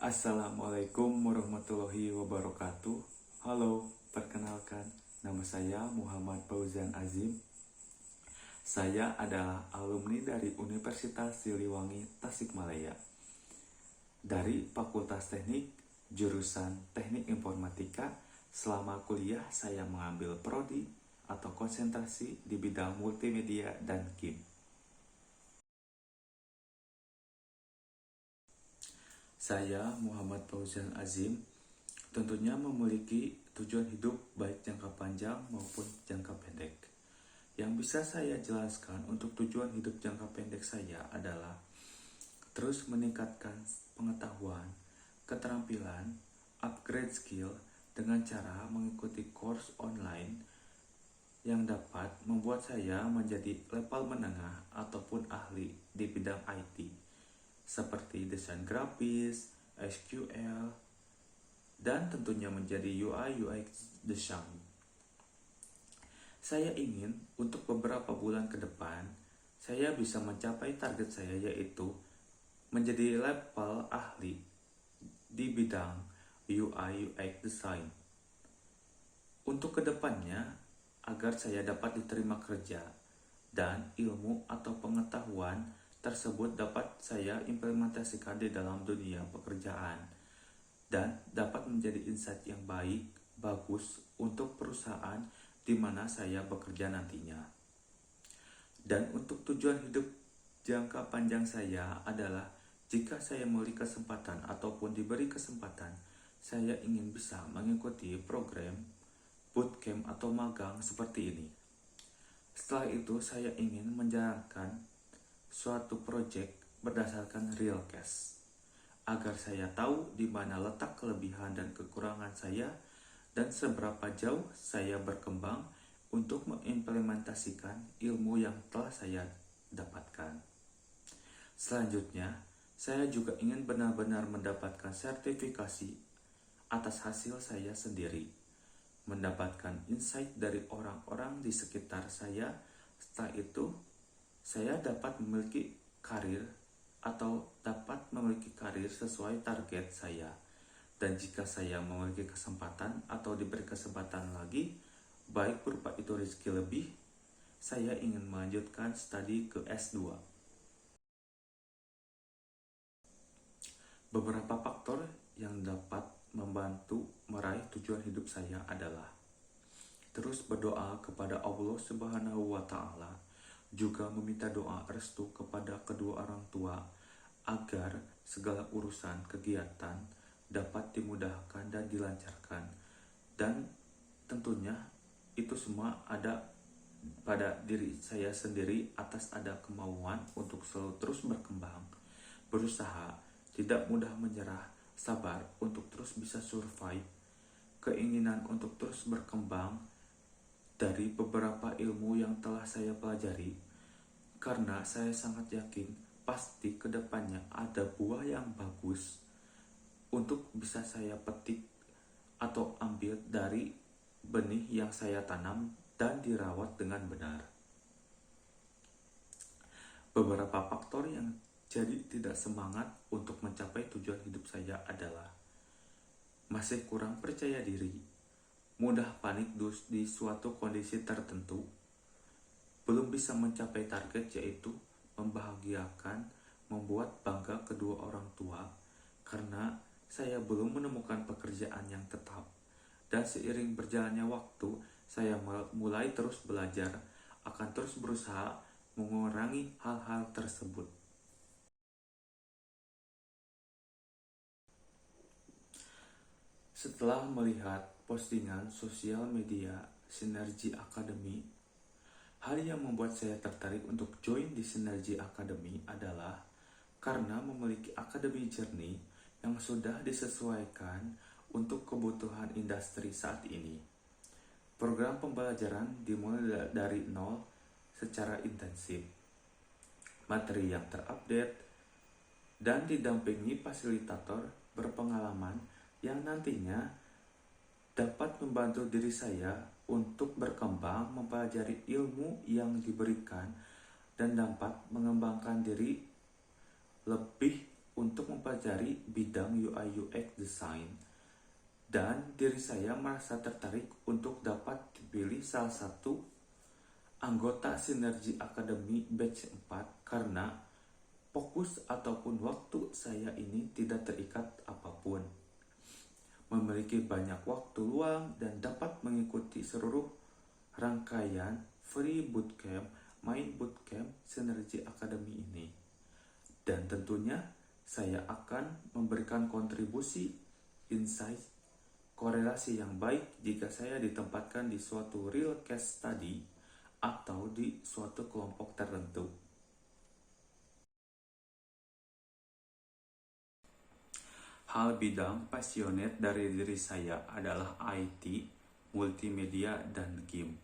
Assalamualaikum warahmatullahi wabarakatuh. Halo, perkenalkan, nama saya Muhammad Fauzan Azim. Saya adalah alumni dari Universitas Siliwangi, Tasikmalaya. Dari Fakultas Teknik, jurusan Teknik Informatika, selama kuliah saya mengambil prodi atau konsentrasi di bidang multimedia dan game. Saya Muhammad Fauzan Azim tentunya memiliki tujuan hidup baik jangka panjang maupun jangka pendek. Yang bisa saya jelaskan untuk tujuan hidup jangka pendek saya adalah terus meningkatkan pengetahuan, keterampilan, upgrade skill dengan cara mengikuti course online yang dapat membuat saya menjadi level menengah ataupun ahli di bidang IT seperti desain grafis, SQL, dan tentunya menjadi UI UX design. Saya ingin untuk beberapa bulan ke depan, saya bisa mencapai target saya yaitu menjadi level ahli di bidang UI UX design. Untuk kedepannya, agar saya dapat diterima kerja dan ilmu atau pengetahuan tersebut dapat saya implementasikan di dalam dunia pekerjaan dan dapat menjadi insight yang baik, bagus untuk perusahaan di mana saya bekerja nantinya. Dan untuk tujuan hidup jangka panjang saya adalah jika saya memiliki kesempatan ataupun diberi kesempatan, saya ingin bisa mengikuti program bootcamp atau magang seperti ini. Setelah itu saya ingin menjalankan suatu proyek berdasarkan real case agar saya tahu di mana letak kelebihan dan kekurangan saya dan seberapa jauh saya berkembang untuk mengimplementasikan ilmu yang telah saya dapatkan. Selanjutnya, saya juga ingin benar-benar mendapatkan sertifikasi atas hasil saya sendiri, mendapatkan insight dari orang-orang di sekitar saya. Setelah itu, saya dapat memiliki karir atau dapat memiliki karir sesuai target saya. Dan jika saya memiliki kesempatan atau diberi kesempatan lagi, baik berupa itu rezeki lebih, saya ingin melanjutkan studi ke S2. Beberapa faktor yang dapat membantu meraih tujuan hidup saya adalah terus berdoa kepada Allah Subhanahu wa Ta'ala, juga meminta doa restu kepada kedua orang tua agar segala urusan kegiatan dapat dimudahkan dan dilancarkan. Dan tentunya itu semua ada pada diri saya sendiri atas ada kemauan untuk selalu terus berkembang, berusaha, tidak mudah menyerah, sabar untuk terus bisa survive, keinginan untuk terus berkembang dari beberapa ilmu yang telah saya pelajari, karena saya sangat yakin pasti kedepannya ada buah yang bagus untuk bisa saya petik atau ambil dari benih yang saya tanam dan dirawat dengan benar. Beberapa faktor yang jadi tidak semangat untuk mencapai tujuan hidup saya adalah masih kurang percaya diri, mudah panik di suatu kondisi tertentu, belum bisa mencapai target yaitu membahagiakan, membuat bangga kedua orang tua, karena saya belum menemukan pekerjaan yang tetap. Dan seiring berjalannya waktu, saya mulai terus belajar, akan terus berusaha mengurangi hal-hal tersebut. Setelah melihat postingan sosial media Sinergi Academy, hal yang membuat saya tertarik untuk join di Sinergi Academy adalah karena memiliki akademi jernih yang sudah disesuaikan untuk kebutuhan industri saat ini. Program pembelajaran dimulai dari nol secara intensif, materi yang terupdate, dan didampingi fasilitator berpengalaman yang nantinya dapat membantu diri saya untuk berkembang mempelajari ilmu yang diberikan dan dapat mengembangkan diri lebih untuk mempelajari bidang UI UX design, dan diri saya merasa tertarik untuk dapat dipilih salah satu anggota Sinergi Academy Batch 4 karena fokus ataupun waktu saya ini tidak terikat apapun. Memiliki banyak waktu luang dan dapat mengikuti seluruh rangkaian free bootcamp, main bootcamp Sinergi Academy ini. Dan tentunya saya akan memberikan kontribusi, insight, korelasi yang baik jika saya ditempatkan di suatu real case study atau di suatu kelompok tertentu. Hal bidang passionate dari diri saya adalah IT, multimedia, dan game.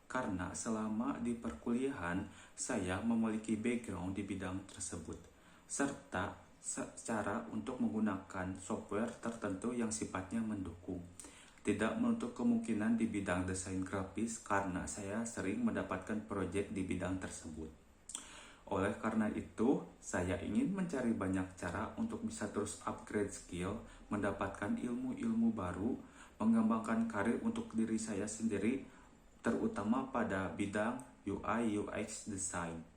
Karena selama di perkuliahan saya memiliki background di bidang tersebut, serta cara untuk menggunakan software tertentu yang sifatnya mendukung. Tidak menutup kemungkinan di bidang desain grafis karena saya sering mendapatkan proyek di bidang tersebut. Oleh karena itu, saya ingin mencari banyak cara untuk bisa terus upgrade skill, mendapatkan ilmu-ilmu baru, mengembangkan karir untuk diri saya sendiri, terutama pada bidang UI UX design.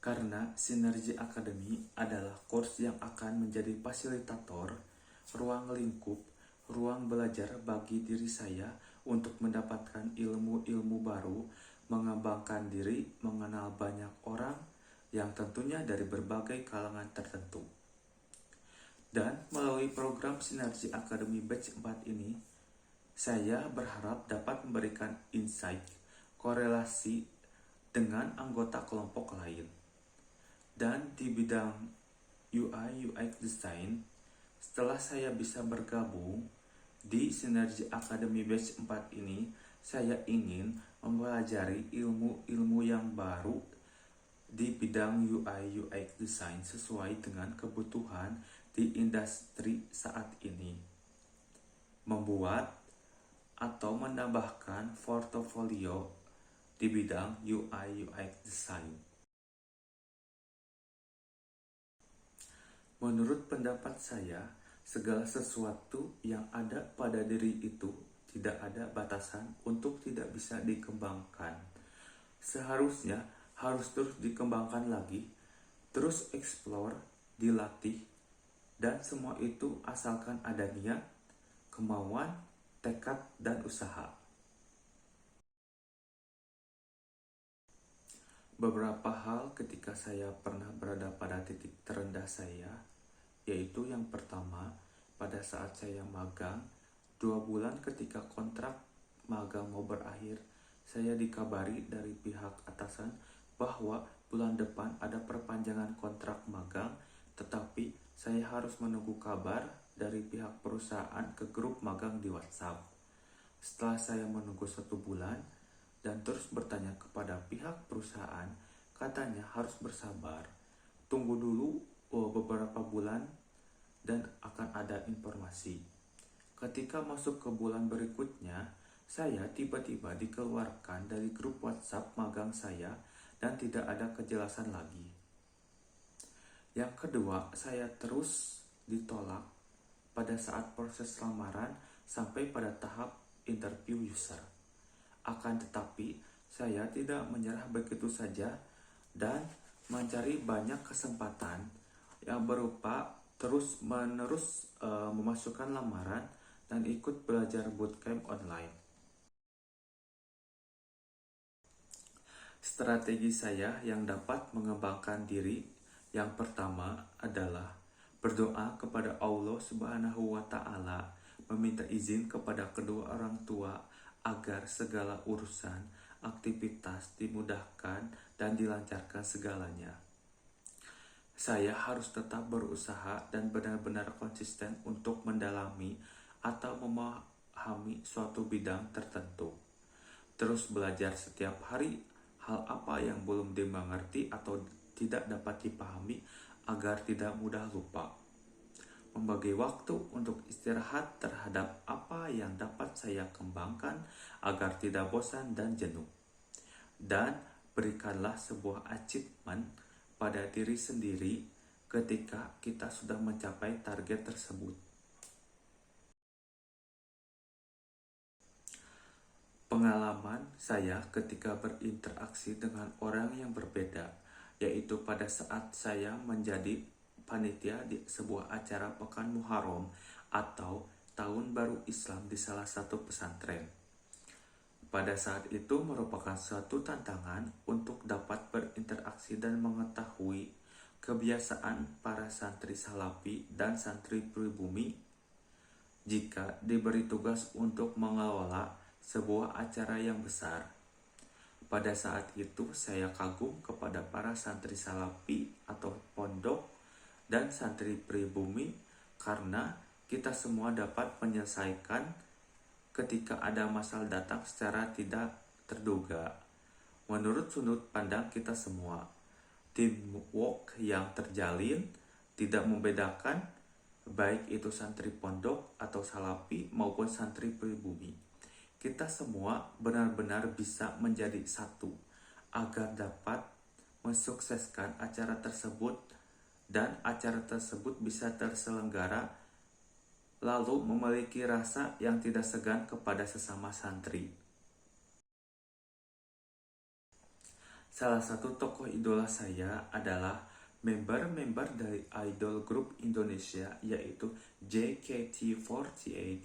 Karena Sinergi Academy adalah course yang akan menjadi fasilitator, ruang lingkup, ruang belajar bagi diri saya untuk mendapatkan ilmu-ilmu baru, mengembangkan diri, mengenal banyak orang yang tentunya dari berbagai kalangan tertentu. Dan melalui program Sinergi Academy Batch 4 ini, saya berharap dapat memberikan insight, korelasi dengan anggota kelompok lain. Dan di bidang UI UX design, setelah saya bisa bergabung di Sinergi Academy Batch 4 ini, saya ingin mempelajari ilmu-ilmu yang baru di bidang UI UX design sesuai dengan kebutuhan di industri saat ini. Membuat atau menambahkan portofolio di bidang UI UX design. Menurut pendapat saya, segala sesuatu yang ada pada diri itu tidak ada batasan untuk tidak bisa dikembangkan. Seharusnya harus terus dikembangkan lagi, terus explore, dilatih, dan semua itu asalkan ada niat, kemauan, tekad, dan usaha. Beberapa hal ketika saya pernah berada pada titik terendah saya, yaitu yang pertama, pada saat saya magang, 2 bulan ketika kontrak magang mau berakhir, saya dikabari dari pihak atasan bahwa bulan depan ada perpanjangan kontrak magang, tetapi saya harus menunggu kabar dari pihak perusahaan ke grup magang di WhatsApp. Setelah saya menunggu 1 bulan dan terus bertanya kepada pihak perusahaan, katanya harus bersabar, tunggu dulu beberapa bulan dan akan ada informasi. Ketika masuk ke bulan berikutnya, saya tiba-tiba dikeluarkan dari grup WhatsApp magang saya dan tidak ada kejelasan lagi. Yang kedua, saya terus ditolak pada saat proses lamaran sampai pada tahap interview user. Akan tetapi, saya tidak menyerah begitu saja dan mencari banyak kesempatan yang berupa terus-menerus memasukkan lamaran dan ikut belajar bootcamp online. Strategi saya yang dapat mengembangkan diri yang pertama adalah berdoa kepada Allah Subhanahu wa Ta'ala, meminta izin kepada kedua orang tua agar segala urusan, aktivitas dimudahkan dan dilancarkan segalanya. Saya harus tetap berusaha dan benar-benar konsisten untuk mendalami atau memahami suatu bidang tertentu. Terus belajar setiap hari hal apa yang belum dimengerti atau tidak dapat dipahami agar tidak mudah lupa. Membagi waktu untuk istirahat terhadap apa yang dapat saya kembangkan agar tidak bosan dan jenuh. Dan berikanlah sebuah achievement pada diri sendiri ketika kita sudah mencapai target tersebut. Pengalaman saya ketika berinteraksi dengan orang yang berbeda, yaitu pada saat saya menjadi panitia di sebuah acara Pekan Muharram atau Tahun Baru Islam di salah satu pesantren. Pada saat itu merupakan suatu tantangan untuk dapat berinteraksi dan mengetahui kebiasaan para santri salafi dan santri pribumi jika diberi tugas untuk mengelola sebuah acara yang besar. Pada saat itu saya kagum kepada para santri salafi atau pondok dan santri pribumi karena kita semua dapat menyelesaikan ketika ada masalah datang secara tidak terduga. Menurut sudut pandang kita semua, teamwork yang terjalin tidak membedakan baik itu santri pondok atau salafi maupun santri pribumi. Kita semua benar-benar bisa menjadi satu agar dapat mensukseskan acara tersebut dan acara tersebut bisa terselenggara lalu memiliki rasa yang tidak segan kepada sesama santri. Salah satu tokoh idola saya adalah member-member dari idol group Indonesia yaitu JKT48.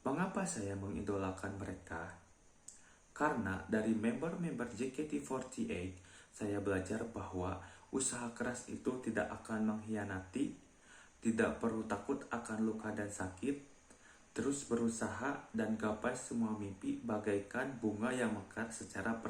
Mengapa saya mengidolakan mereka? Karena dari member-member JKT48 saya belajar bahwa usaha keras itu tidak akan mengkhianati, tidak perlu takut akan luka dan sakit, terus berusaha dan gapai semua mimpi bagaikan bunga yang mekar secara